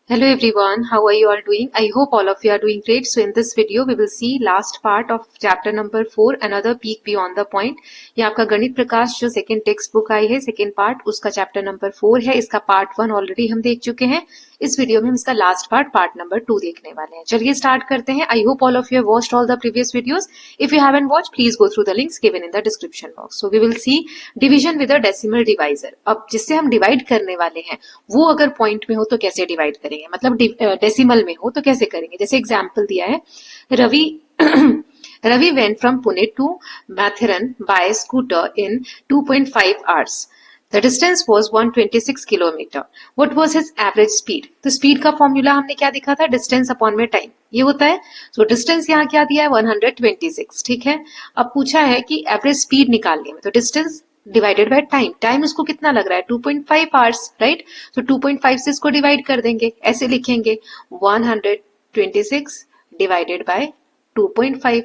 Hello everyone, how are you all doing? I hope all of you are doing great. So in this video we will see last part of chapter number 4, another peek beyond the point. ये आपका गणित प्रकाश जो second text book आई है, second part, उसका chapter number 4 है. इसका part 1 already हम देख चुके हैं. इस वीडियो में हम इसका लास्ट पार्ट नंबर 2 देखने वाले हैं. चलिए स्टार्ट करते हैं. I hope all of you have watched all the previous videos. If you haven't watched, please go through the links given in the description box. So we will see division with a decimal divisor. अब जिससे हम divide करने वाले हैं वो अगर point में हो तो कैसे डिवाइड करेंगे, मतलब डेसिमल में हो तो कैसे करेंगे. जैसे एग्जाम्पल दिया है, Ravi Ravi went from Pune to Matheran by scooter in 2.5 hours. The distance was 126 kilometre. What was his average speed? तो स्पीड का फॉर्मूला हमने क्या देखा था, डिस्टेंस अपॉन में टाइम, ये होता है. सो डिस्टेंस यहाँ क्या दिया है, 126. ठीक है. अब पूछा है कि एवरेज स्पीड निकालनी है, तो distance divided by time. Time उसको कितना लग रहा है, 2.5 hours, राइट. तो 2.5 से इसको डिवाइड कर देंगे, ऐसे लिखेंगे 126 डिवाइडेड बाय 2.5.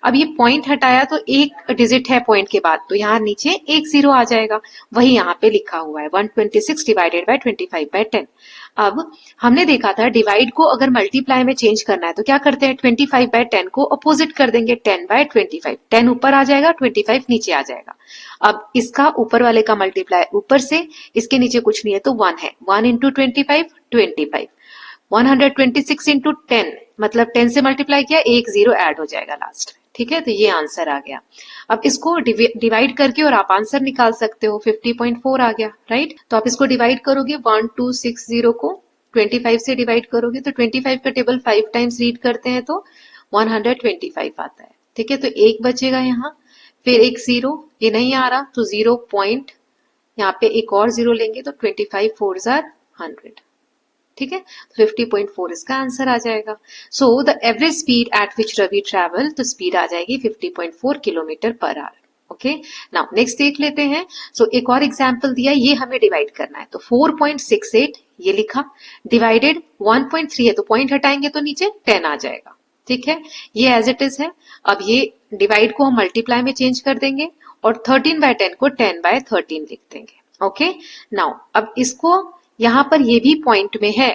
अब ये पॉइंट हटाया तो एक डिजिट है पॉइंट के बाद, तो यहाँ नीचे एक जीरो आ जाएगा. वही यहाँ पे लिखा हुआ है 126 डिवाइडेड बाय 25/10. अब हमने देखा था डिवाइड को अगर मल्टीप्लाई में चेंज करना है तो क्या करते हैं, 25/10 को अपोजिट कर देंगे 10/25. 10 ऊपर आ जाएगा, 25 नीचे आ जाएगा. अब इसका ऊपर वाले का मल्टीप्लाई ऊपर से, इसके नीचे कुछ नहीं है तो 1 है. 1 इंटू 25 25. 126 इंटू 10 मतलब 10 से मल्टीप्लाई किया, एक जीरो ऐड हो जाएगा लास्ट में. ठीक है, तो ये आंसर आ गया. अब इसको डिवाइड करके और आप आंसर निकाल सकते हो, 50.4 आ गया, राइट. तो आप इसको डिवाइड करोगे 1260 को 25 से डिवाइड करोगे तो 25 का टेबल 5 टाइम्स रीड करते हैं तो 125 आता है. ठीक है, तो एक बचेगा यहाँ, फिर एक जीरो, ये नहीं आ रहा तो 0 पॉइंट, यहाँ पे एक और जीरो लेंगे तो 25 4 जार 100. ठीक है, 50.4 इसका आंसर आ जाएगा. So the average speed at which Ravi travel, तो स्पीड आ जाएगी 50.4 kilometre per hour. Okay, now next देख लेते हैं. सो एक और एग्जांपल दिया, ये हमें डिवाइड करना है तो 4.68 ये लिखा, डिवाइडेड 1.3 है तो पॉइंट हटाएंगे तो नीचे 10 आ जाएगा. ठीक है, ये एज इट इज है. अब ये डिवाइड को हम मल्टीप्लाई में चेंज कर देंगे और 13/10 को 10/13 लिख देंगे. ओके, नाउ अब इसको यहां पर ये भी पॉइंट में है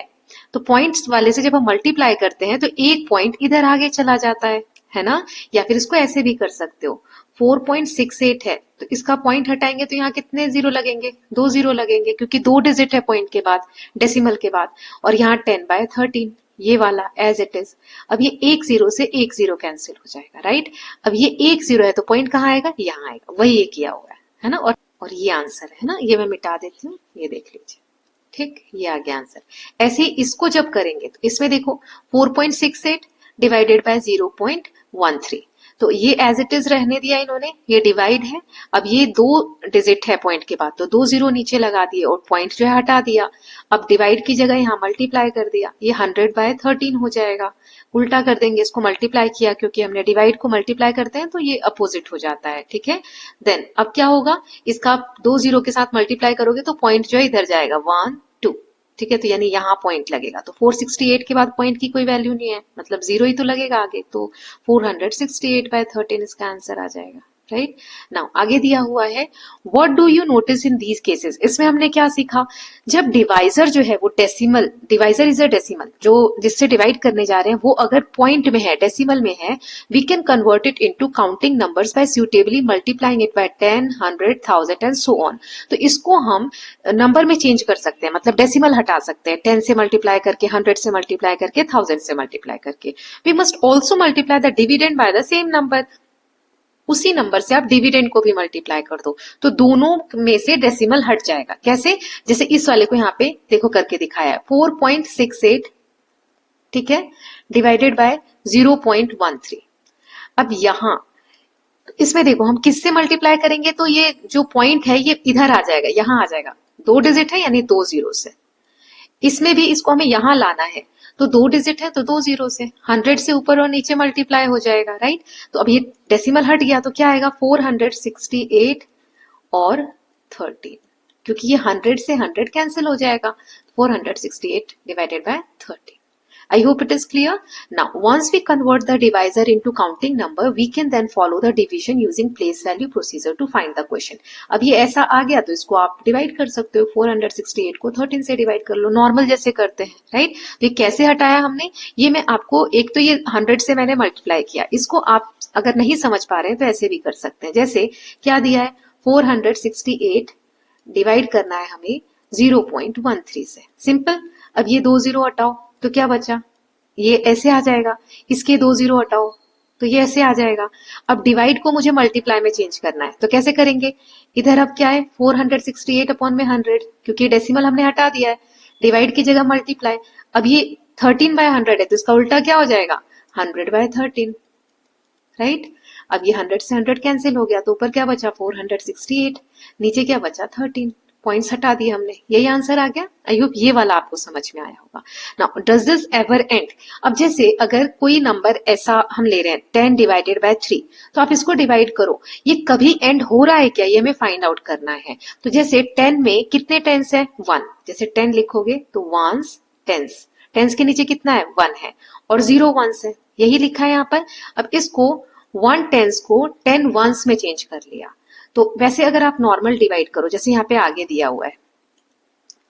तो पॉइंट्स वाले से जब हम मल्टीप्लाई करते हैं तो एक पॉइंट इधर आगे चला जाता है ना. या फिर इसको ऐसे भी कर सकते हो, 4.68 है तो इसका पॉइंट हटाएंगे तो यहाँ कितने जीरो लगेंगे, 2 जीरो लगेंगे क्योंकि 2 डिजिट है पॉइंट के बाद, डेसिमल के बाद. और यहाँ 10/13 ये वाला एज इट इज. अब ये एक जीरो से एक जीरो कैंसिल हो जाएगा, राइट. अब ये एक जीरो है तो पॉइंट कहाँ आएगा, यहाँ आएगा, वही ये किया हुआ है ना. और ये आंसर है ना, ये मैं मिटा देती हूँ, ये देख लीजिए. ठीक, ये आ गया आंसर. ऐसे ही इसको जब करेंगे तो इसमें देखो 4.68 डिवाइडेड बाय 0.13, तो ये एज इट इज रहने दिया इन्होंने, ये डिवाइड है. अब ये 2 डिजिट है पॉइंट के बाद तो 2 जीरो नीचे लगा दिए और पॉइंट जो है हटा दिया. अब डिवाइड की जगह यहाँ मल्टीप्लाई कर दिया, ये 100/13 हो जाएगा. उल्टा कर देंगे, इसको मल्टीप्लाई किया क्योंकि हमने डिवाइड को मल्टीप्लाई करते हैं तो ये अपोजिट हो जाता है. ठीक है, देन अब क्या होगा, इसका 2 जीरो के साथ मल्टीप्लाई करोगे तो पॉइंट जो है इधर जाएगा 1 2. ठीक है, तो यानी यहाँ पॉइंट लगेगा तो 468 के बाद पॉइंट की कोई वैल्यू नहीं है, मतलब जीरो ही तो लगेगा आगे, तो 468/13 इसका आंसर आ जाएगा, राइट. नाउ आगे दिया हुआ है, what do you notice in these cases. इसमें हमने क्या सीखा, जब डिवाइजर जो है वो decimal, divisor is a decimal, जो जिससे डिवाइड करने जा रहे हैं वो अगर पॉइंट में है, डेसिमल में है, we can convert it into counting numbers by suitably multiplying it by 10 100 1000 and so on. तो इसको हम नंबर में चेंज कर सकते हैं, मतलब डेसिमल हटा सकते हैं, 10 से मल्टीप्लाई करके, 100 से मल्टीप्लाई करके, 1000 से मल्टीप्लाई करके. We must also multiply the dividend by the same number. उसी नंबर से आप डिविडेंड को भी मल्टीप्लाई कर दो तो दोनों में से डेसिमल हट जाएगा. कैसे, जैसे इस वाले को यहाँ पे देखो करके दिखाया है, 4.68, ठीक है, डिवाइडेड बाय 0.13. अब यहाँ इसमें देखो हम किससे मल्टीप्लाई करेंगे तो ये जो पॉइंट है ये इधर आ जाएगा, यहाँ आ जाएगा, 2 डिजिट है यानी 2 जीरो से. इसमें भी इसको हमें यहाँ लाना है तो 2 डिजिट है तो 2 जीरो से, 100 से ऊपर और नीचे मल्टीप्लाई हो जाएगा, राइट. तो अब ये डेसिमल हट गया तो क्या आएगा, 468 और 13, क्योंकि ये 100 से 100 कैंसिल हो जाएगा, 468 divided by 13. I hope it is clear. Now, once we convert the divisor into counting number, we can then follow the division using place value procedure to find the question. अब ये ऐसा आ गया तो इसको आप divide कर सकते हो, 468 को 13 से डिवाइड कर लो, नॉर्मल जैसे करते हैं, राइट। तो ये कैसे हटाया हमने, ये मैं आपको, एक तो ये 100 से मैंने मल्टीप्लाई किया, इसको आप अगर नहीं समझ पा रहे हैं तो ऐसे भी कर सकते हैं। जैसे क्या दिया है, 468 डिवाइड करना है हमें 0.13 से, सिंपल। अब ये 2 जीरो हटाओ तो क्या बचा, ये ऐसे आ जाएगा, इसके 2 जीरो हटाओ तो ये ऐसे आ जाएगा। अब डिवाइड को मुझे मल्टीप्लाई में चेंज करना है तो कैसे करेंगे, इधर अब क्या है 468 अपॉन में 100, क्योंकि डेसिमल हमने हटा दिया है, डिवाइड की जगह मल्टीप्लाई। अब ये 13/100 है तो इसका उल्टा क्या हो जाएगा, 100/13, राइट। अब ये 100 से 100 कैंसिल हो गया तो ऊपर क्या बचा 468, नीचे क्या बचा 13, पॉइंट्स हटा दिए हमने, यही आंसर आ गया। आई होप ये वाला आपको समझ में आया होगा। Now does this ever and, अब जैसे अगर कोई नंबर ऐसा हम ले रहे हैं 10 डिवाइडेड बाय 3, तो आप इसको डिवाइड करो, ये कभी एंड हो रहा है क्या, ये हमें फाइंड आउट करना है। तो जैसे 10 में कितने टेंस है, 1, जैसे 10 लिखोगे तो वंस टेंस, टेंस के नीचे कितना है 1 है, और 0 वंस है, यही लिखा है यहाँ पर। अब इसको 1 टेंस को 10 वंस में चेंज कर लिया। तो वैसे अगर आप नॉर्मल डिवाइड करो, जैसे यहाँ पे आगे दिया हुआ है,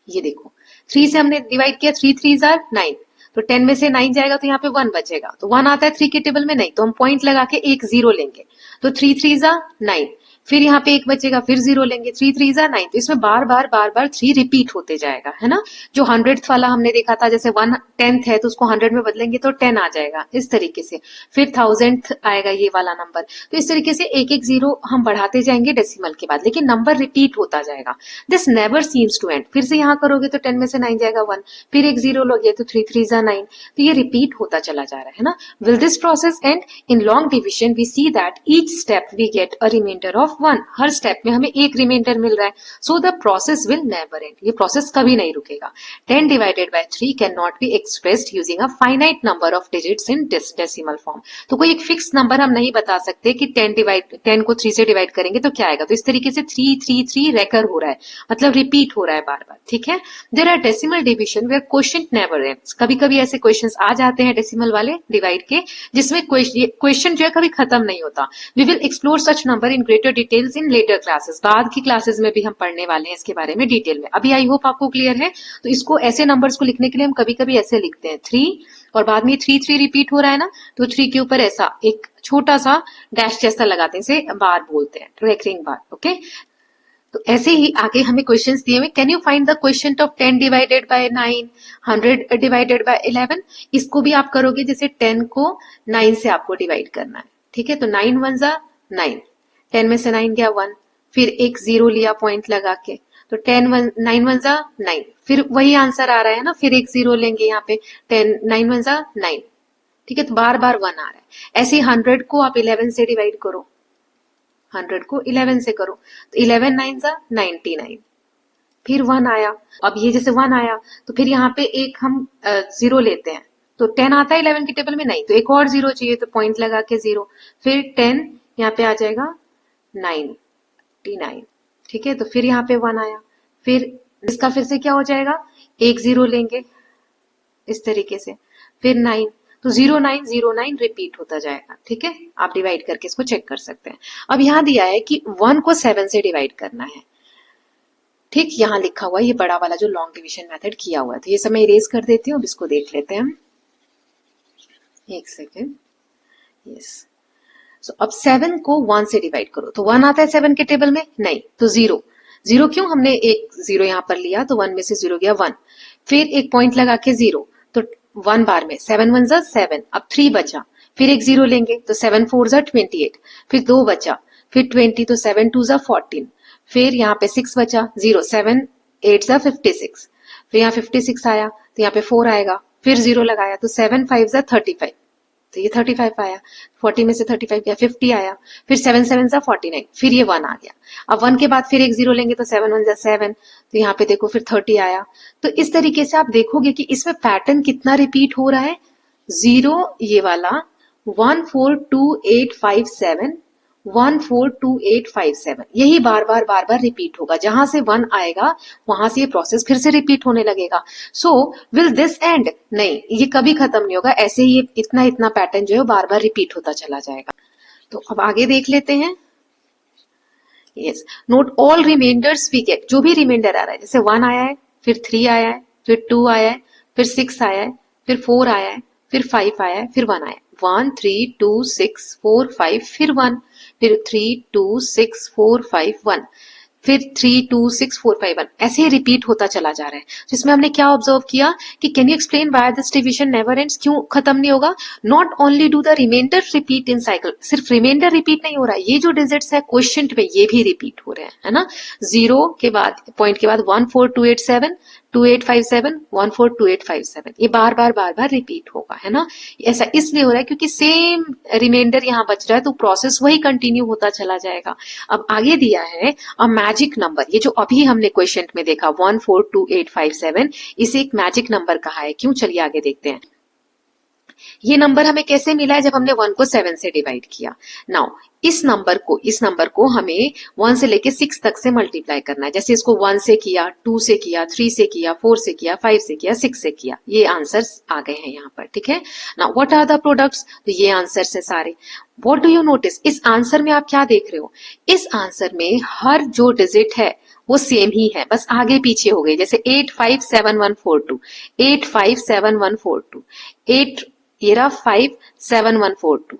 ये देखो 3 से हमने डिवाइड किया, 3 3 आर 9, तो 10 में से 9 जाएगा तो यहाँ पे 1 बचेगा, तो 1 आता है 3 के टेबल में, नहीं तो हम पॉइंट लगा के एक 0 लेंगे, तो 3 3 9, फिर यहाँ पे एक बचेगा, फिर 0 लेंगे, 3 3 9, तो इसमें बार बार 3 रिपीट होते जाएगा, है ना। जो 100th वाला हमने देखा था, जैसे 1/10 है तो उसको 100 में बदलेंगे तो 10 आ जाएगा, इस तरीके से। फिर 1000th आएगा ये वाला नंबर, तो इस तरीके से एक एक 0 हम बढ़ाते जाएंगे डेसिमल के बाद, लेकिन नंबर रिपीट होता जाएगा। This never seems to end, फिर से यहाँ करोगे तो 10 में से 9 जाएगा 1, फिर एक 0 लोगे तो 3 3 9, तो ये रिपीट होता चला जा रहा है ना। Will this process end, in long division we see that each step we get a remainder of 1, हर स्टेप में हमें एक रिमाइंडर मिल रहा है, so the process will never end, ये प्रोसेस कभी नहीं रुकेगा। 10 divided by 3 cannot be expressed using a finite number of digits in decimal form, तो कोई एक फिक्स नंबर हम नहीं बता सकते कि 10 को 3 से डिवाइड करेंगे तो क्या आएगा, तो इस तरीके से 3 3 3 रेकर हो रहा है, मतलब रिपीट हो रहा है बार बार, ठीक है। There are decimal division where question never ends, कभी कभी ऐसे क्वेश्चंस आ जाते हैं डेसिमल वाले डिवाइड के, जिसमें क्वेश्चन जो है कभी खत्म नहीं होता। We will explore such number in greater details in later classes, बाद की क्लासेस में भी हम पढ़ने वाले हैं इसके बारे में डिटेल में। अभी आई होप आपको क्लियर है। तो इसको ऐसे नंबर्स को लिखने के लिए हम कभी कभी ऐसे लिखते हैं 3, और बाद में 3 3 रिपीट हो रहा है ना, तो 3 के ऊपर ऐसा एक छोटा सा डैश जैसा लगाते हैं, इसे बार बोलते हैं, रेकरिंग बार, ओके। तो ऐसे ही आगे हमें क्वेश्चंस दिए हुए, can you find the question of 10 divided bye 9, 100 divided by 11, इसको भी आप करोगे, जैसे 10 को 9 से आपको डिवाइड करना है, ठीक है। तो 9 1 जा 9, 10 में से 9 गया 1, फिर एक 0 लिया पॉइंट लगा के, तो 9 1 जा 9, फिर वही आंसर आ रहा है ना, फिर एक 0 लेंगे यहाँ पे, 9 1 जा 9, ठीक है। तो बार बार 1 आ रहा है। ऐसे 100 को आप 11 से डिवाइड करो, 100 को 11 से करो, तो 11 9 जा 99, फिर 1 आया। अब ये जैसे 1 आया तो फिर यहाँ पे एक हम 0 लेते हैं, तो 10 आता है 11 के टेबल में, नहीं तो एक और 0 चाहिए, तो पॉइंट लगा के 0, फिर 10 यहाँ पे आ जाएगा 99, ठीक है। तो फिर यहाँ पे 1 आया, फिर इसका फिर से क्या हो जाएगा, एक 0 लेंगे इस तरीके से, फिर 9, तो 0909 रिपीट होता जाएगा, ठीक है। आप डिवाइड करके इसको चेक कर सकते हैं। अब यहाँ दिया है कि 1 को 7 से डिवाइड करना है, ठीक, यहाँ लिखा हुआ है ये बड़ा वाला जो लॉन्ग डिवीजन मेथड किया हुआ है, तो ये सब मैं इरेज कर देती हूँ, अब इसको देख लेते हैं हम, एक सेकेंड, यस। सो अब 7 को 1 से डिवाइड करो, तो 1 आता है 7 के टेबल में, नहीं तो 0 क्यों, हमने एक 0 यहाँ पर लिया तो 1 में से 0 गया 1, फिर एक पॉइंट लगा के 0, तो 1 बार में 7 1 जा 7, अब 3 बचा, फिर एक 0 लेंगे तो 7 4 जा 28, फिर 2 बचा, फिर 20, तो 7 2 जा 14, फिर यहाँ पे 6 बचा, 0 7 8 जा 56, फिर यहाँ 56 आया तो यहाँ पे 4 आएगा, फिर 0 लगाया तो 7 5 जा 35, तो ये 35 आया, 40 में से 35 गया 50 आया, फिर 7 7 जा 49, फिर ये 1 आ गया। अब 1 के बाद फिर एक 0 लेंगे तो 7 1 जा 7, तो यहाँ पे देखो फिर 30 आया। तो इस तरीके से आप देखोगे कि इसमें पैटर्न कितना रिपीट हो रहा है, 0 ये वाला, 1 4 2 8 5 7, 142857, यही बार बार रिपीट होगा। जहां से 1 आएगा वहां से ये प्रोसेस फिर से रिपीट होने लगेगा। So will this and? नहीं, ये कभी खत्म नहीं होगा। ऐसे ही इतना इतना पैटर्न जो है बार बार रिपीट होता चला जाएगा। तो अब आगे देख लेते हैं। Yes, note all remainders we get. जो भी रिमाइंडर आ रहा है, जैसे 1 आया है, फिर 3 आया है, फिर 2 आया है, फिर 6 आया है, फिर 4 आया है, फिर 5 आया है, फिर 1 आया है। 1 3 2 6 4 5, फिर 1, फिर 3 2 6 4 5 1, फिर 3 2 6 4 5 1, ऐसे ही रिपीट होता चला जा रहा है। तो इसमें हमने क्या ऑब्जर्व किया कि can you explain why this division never ends? क्यों खत्म नहीं होगा? Not only do the remainder repeat in cycle, सिर्फ रिमाइंडर रिपीट नहीं हो रहा है, ये जो डिजिट्स है क्वेश्चन में ये भी रिपीट हो रहे हैं, है ना। 0 के बाद पॉइंट के बाद 14287 2857 142857, ये बार बार रिपीट होगा, है ना। ऐसा इसलिए हो रहा है क्योंकि सेम रिमाइंडर यहाँ बच रहा है, तो प्रोसेस वही कंटिन्यू होता चला जाएगा। अब आगे दिया है अ मैजिक नंबर, ये जो अभी हमने क्वेश्चन में देखा 142857, इसे एक मैजिक नंबर कहा है। क्यों? चलिए आगे देखते हैं। ये नंबर हमें कैसे मिला है? जब हमने 1 को 7 से डिवाइड किया। नाउ इस नंबर को हमें 1 से लेके 6 तक से मल्टीप्लाई करना है। जैसे इसको 1 से किया, 2 से किया, 3 से किया, 4 से किया, 5 से किया, 6 से किया। ये आंसर्स आ गए हैं यहाँ पर, ठीक है। Now what are the products? तो ये आंसर्स है सारे। What do you notice? इस आंसर में आप क्या देख रहे हो? इस आंसर में हर जो डिजिट है वो सेम ही है, बस आगे पीछे हो गई। जैसे 857142, 857142, 8 ये रहा 57142,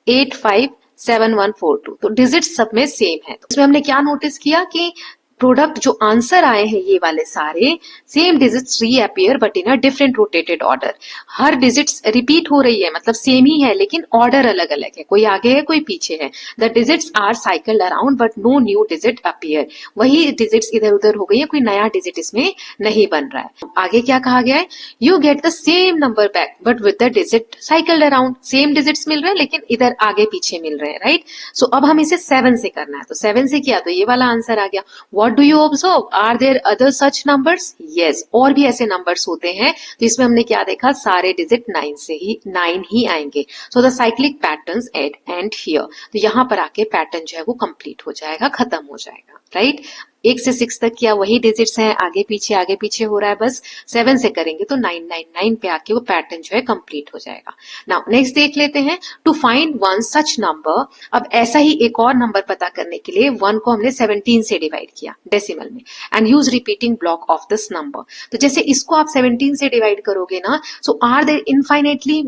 857142, तो डिजिट सब में सेम है। तो इसमें हमने क्या नोटिस किया कि प्रोडक्ट जो आंसर आए हैं ये वाले सारे same digits reappear but in a different rotated order. Her digits repeat हो रही है, मतलब सेम ही है लेकिन ऑर्डर अलग अलग है, कोई आगे है कोई पीछे है। The digits are cycled around but no new digit appear, वही डिजिट्स इधर उधर हो गई है, कोई नया डिजिट इसमें नहीं बन रहा है। आगे क्या कहा गया है? You get the same number back but with the digit cycled around, same digits मिल रहे हैं लेकिन इधर आगे पीछे मिल रहे हैं, राइट। सो अब हम इसे 7 से करना है, तो 7 से किया तो ये वाला आंसर आ गया। What do you observe? Are there other such numbers? Yes, और भी ऐसे नंबर्स होते हैं। तो इसमें हमने क्या देखा? सारे डिजिट 9 ही आएंगे। So the cyclic patterns and here, तो यहाँ पर आके पैटर्न जो है वो कंप्लीट हो जाएगा, खत्म हो जाएगा, राइट। 1 से 6 तक किया वही डिजिट्स हैं, आगे पीछे हो रहा है, बस 7 से करेंगे तो 999 पे आके वो पैटर्न जो है कंप्लीट हो जाएगा। नाउ नेक्स्ट देख लेते हैं। To find one such number, अब ऐसा ही एक और नंबर पता करने के लिए 1 को हमने 17 से डिवाइड किया डेसिमल में, and use repeating block of this number. तो जैसे इसको आप 17 से डिवाइड करोगे ना, so are there infinitely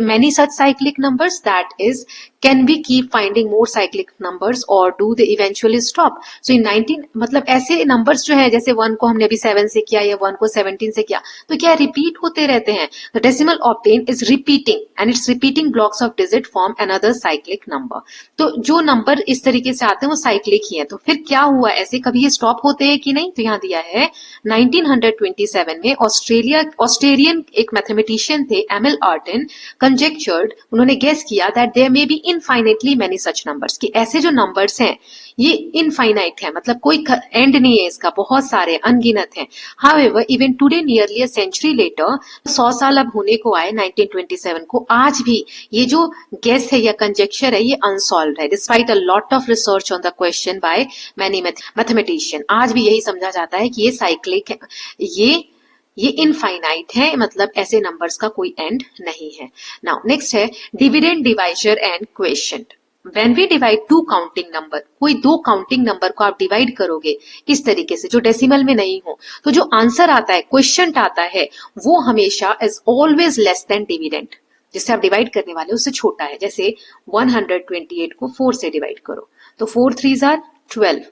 many such cyclic numbers, that is can we keep finding more cyclic numbers और do they eventually stop? So in 19 मतलब ऐसे नंबर्स जो है, जैसे 1 को हमने अभी 7 से किया या 1 को 17 से किया, तो क्या रिपीट होते रहते हैं। The decimal obtain is repeating and it's repeating blocks of digit form another cyclic number. तो जो नंबर इस तरीके से आते हैं वो साइक्लिक ही है। तो फिर क्या हुआ, ऐसे कभी ये स्टॉप होते हैं कि नहीं? तो यहाँ दिया है 1927 में ऑस्ट्रेलियन एक मैथमेटिशियन थे एमिल आर्टन, कंजेक्चर्ड, उन्होंने गेस किया that there may be infinitely many such numbers, कि ऐसे जो नंबर्स हैं ये इनफाइनाइट है, मतलब कोई एंड नहीं है इसका, बहुत सारे अनगिनत हैं। However even today nearly a century later, 100 साल अब होने को आए 1927 को, आज भी ये जो गेस है या कंजेक्चर है ये अनसॉल्व है, despite a lot of research on the question by many mathematician. आज भी यही समझा जाता है कि ये साइक्लिक है, ये इनफाइनाइट है, मतलब ऐसे नंबर्स का कोई एंड नहीं है। नाउ नेक्स्ट है dividend, divisor and question. When we divide two counting number, कोई दो काउंटिंग नंबर को आप डिवाइड करोगे किस तरीके से, जो डेसिमल में नहीं हो, तो जो आंसर आता है, क्वेश्चन आता है, वो हमेशा is always less than dividend, जिससे आप डिवाइड करने वाले उससे छोटा है। जैसे 128 को 4 से डिवाइड करो तो 4 3 जार 12,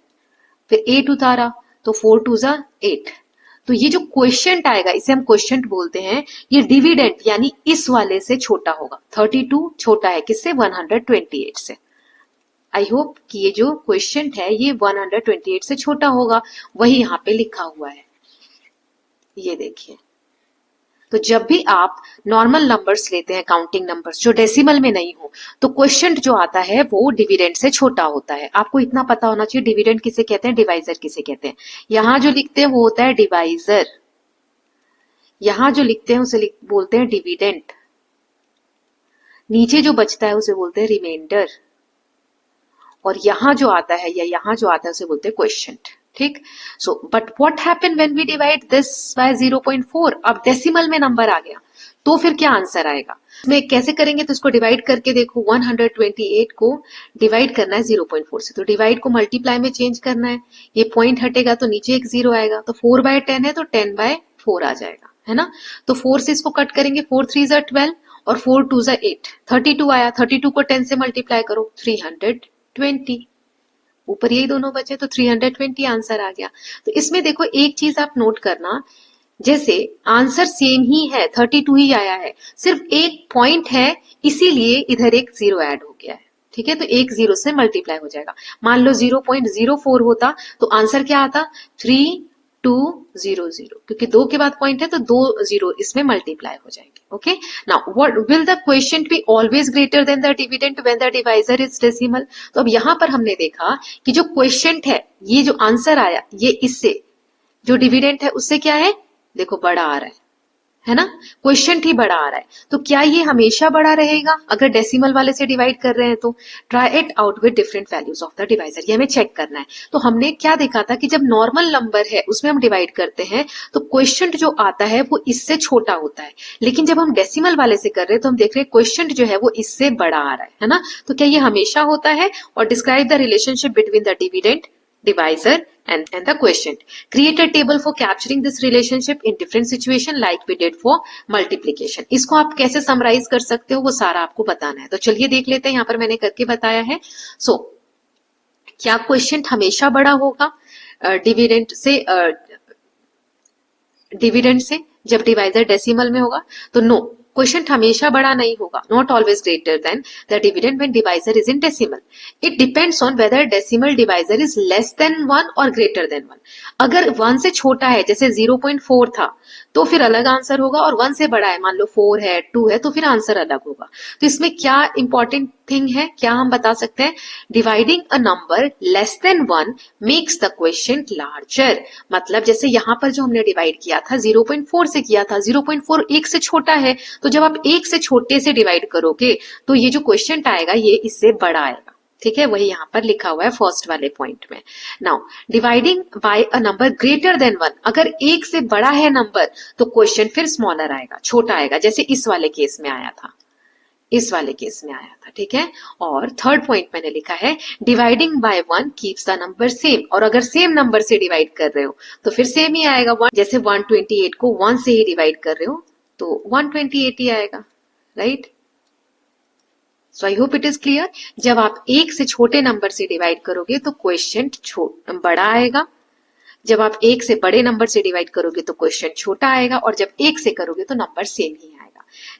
फिर 8 उतारा तो 4 2 जार 8। तो ये जो क्वेश्चन आएगा इसे हम क्वेश्चन बोलते हैं, ये डिविडेंड यानी इस वाले से छोटा होगा। 32 छोटा है किससे? 128 से। आई होप कि ये जो क्वेश्चन है ये 128 से छोटा होगा, वही यहाँ पे लिखा हुआ है, ये देखिए। तो जब भी आप नॉर्मल नंबर्स लेते हैं, काउंटिंग नंबर्स जो डेसिमल में नहीं हो, तो क्वेश्चन जो आता है वो डिविडेंड से छोटा होता है। आपको इतना पता होना चाहिए डिविडेंड किसे कहते हैं, डिवाइजर किसे कहते हैं। यहां जो लिखते हैं वो होता है डिवाइजर, यहां जो लिखते हैं उसे बोलते हैं डिविडेंड, नीचे जो बचता है उसे बोलते हैं रिमाइंडर, और यहाँ जो आता है या यहाँ जो आता है उसे बोलते हैं क्वेश्चंट, ठीक। So but what happen when we divide this by 0.4? अब डेसिमल में नंबर आ गया तो फिर क्या आंसर आएगा? इसमें कैसे करेंगे? तो इसको डिवाइड करके देखो, 128 को डिवाइड करना है 0.4 से, तो डिवाइड को मल्टीप्लाई में चेंज करना है। ये पॉइंट हटेगा तो नीचे एक 0 आएगा, तो 4/10 है तो 10/4 आ जाएगा, है ना। तो 4 से इसको कट करेंगे, 4 3 ज़ा 12 और 4 2 ज़ा 8, 32 आया। 32 को 10 से मल्टीप्लाई करो, 320। ऊपर यही दोनों बचे तो 320 आंसर आ गया। तो इसमें देखो एक चीज आप नोट करना, जैसे आंसर सेम ही है, 32 ही आया है, सिर्फ एक पॉइंट है इसीलिए इधर एक 0 ऐड हो गया है, ठीक है। तो एक 0 से मल्टीप्लाई हो जाएगा। मान लो 0.04 होता तो आंसर क्या आता? 3200, क्योंकि 2 के बाद पॉइंट है तो 2 0 इसमें मल्टीप्लाई हो जाएंगे। Okay, now what will the question be always greater than the dividend when the divisor is decimal? तो अब यहां पर हमने देखा कि जो क्वेश्चन है, ये जो आंसर आया, ये इससे जो डिविडेंड है उससे क्या है, देखो बड़ा आ रहा है ना, क्वेश्चन ही बड़ा आ रहा है। तो क्या ये हमेशा बड़ा रहेगा अगर डेसिमल वाले से डिवाइड कर रहे हैं? तो try it out with different values of the divisor, ये हमें चेक करना है। तो हमने क्या देखा था कि जब नॉर्मल नंबर है उसमें हम डिवाइड करते हैं तो क्वेश्चन जो आता है वो इससे छोटा होता है, लेकिन जब हम डेसिमल वाले से कर रहे हैं तो हम देख रहे हैं क्वेश्चन जो है वो इससे बड़ा आ रहा है ना। तो क्या ये हमेशा होता है? और describe the relationship between the dividend, divisor and the quotient. Create a table for capturing this relationship in different situation like we did for multiplication. इसको आप कैसे समराइज कर सकते हो वो सारा आपको बताना है। तो चलिए देख लेते हैं, यहाँ पर मैंने करके बताया है। सो क्या क्वेश्चन हमेशा बड़ा होगा डिविडेंड से जब डिवाइजर डेसिमल में होगा? तो नो, क्वेश्चन हमेशा बड़ा नहीं होगा, not always greater than the dividend when divisor is in decimal. It depends on whether decimal divisor is less than 1 और ग्रेटर देन 1। अगर 1 से छोटा है, जैसे 0.4 था, तो फिर अलग आंसर होगा, और 1 से बड़ा है, मान लो 4 है, 2 है, तो फिर आंसर अलग होगा। तो इसमें क्या इंपॉर्टेंट थिंग है, क्या हम बता सकते हैं? Dividing a number less than 1 makes the question larger. मतलब जैसे यहाँ पर जो हमने डिवाइड किया था 0.4 से किया था, 0.4 1 से छोटा है, तो जब आप 1 से छोटे से डिवाइड करोगे तो ये जो क्वेश्चन आएगा ये इससे बड़ा आएगा, ठीक है। वही यहाँ पर लिखा हुआ है फर्स्ट वाले पॉइंट में। Now dividing by a number greater than 1, अगर 1 से बड़ा है नंबर तो क्वेश्चन फिर स्मॉलर आएगा, छोटा आएगा, जैसे इस वाले केस में आया था, इस वाले केस में आया था, ठीक है। और थर्ड पॉइंट मैंने लिखा है dividing by 1 keeps the number same, और अगर सेम नंबर से डिवाइड कर रहे हो तो फिर सेम ही आएगा। 1 जैसे 128 को 1 से ही डिवाइड कर रहे हो तो 128 ही आएगा, right. So I hope it is clear. जब आप 1 से छोटे नंबर से डिवाइड करोगे तो क्वेश्चन बड़ा आएगा, जब आप 1 से बड़े नंबर से डिवाइड करोगे तो क्वेश्चन छोटा आएगा, और जब 1 से करोगे तो नंबर सेम ही आएगा।